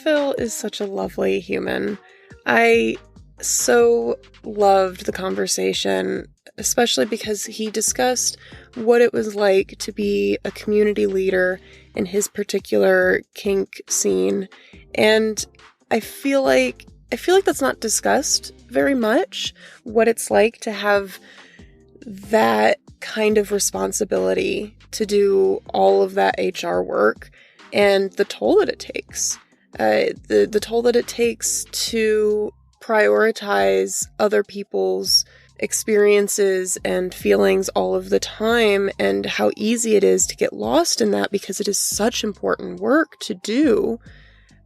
Phil is such a lovely human. I so loved the conversation, especially because he discussed what it was like to be a community leader in his particular kink scene. And I feel like that's not discussed very much, what it's like to have that kind of responsibility to do all of that HR work and the toll that it takes. The toll that it takes to prioritize other people's experiences and feelings all of the time, and how easy it is to get lost in that because it is such important work to do,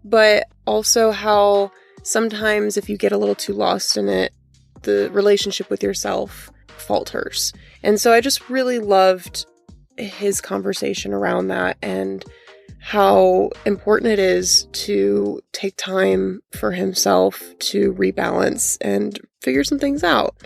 but also how sometimes if you get a little too lost in it, the relationship with yourself falters. And so I just really loved his conversation around that and how important it is to take time for himself to rebalance and figure some things out.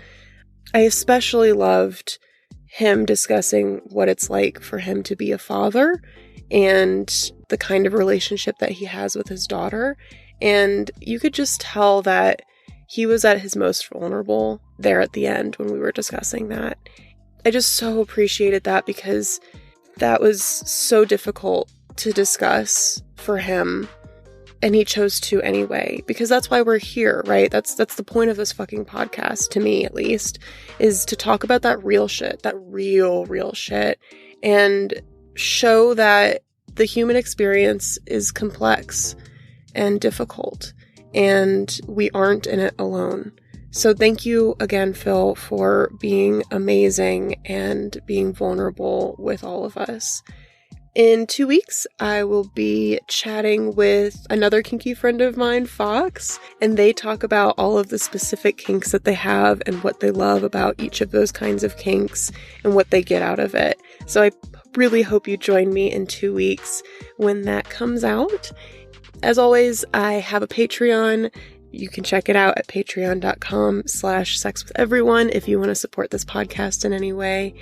I especially loved him discussing what it's like for him to be a father and the kind of relationship that he has with his daughter. And you could just tell that he was at his most vulnerable there at the end when we were discussing that. I just so appreciated that because that was so difficult to discuss for him, and he chose to anyway, because that's why we're here, right? That's the point of this fucking podcast, to me at least, is to talk about that real shit, that real shit, and show that the human experience is complex and difficult, and we aren't in it alone. So thank you again, Phil, for being amazing and being vulnerable with all of us. In 2 weeks, I will be chatting with another kinky friend of mine, Fox, and they talk about all of the specific kinks that they have and what they love about each of those kinds of kinks and what they get out of it. So I really hope you join me in 2 weeks when that comes out. As always, I have a Patreon. You can check it out at patreon.com/sexwitheveryone if you want to support this podcast in any way.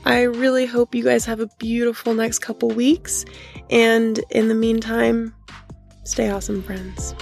I really hope you guys have a beautiful next couple weeks. And in the meantime, stay awesome, friends.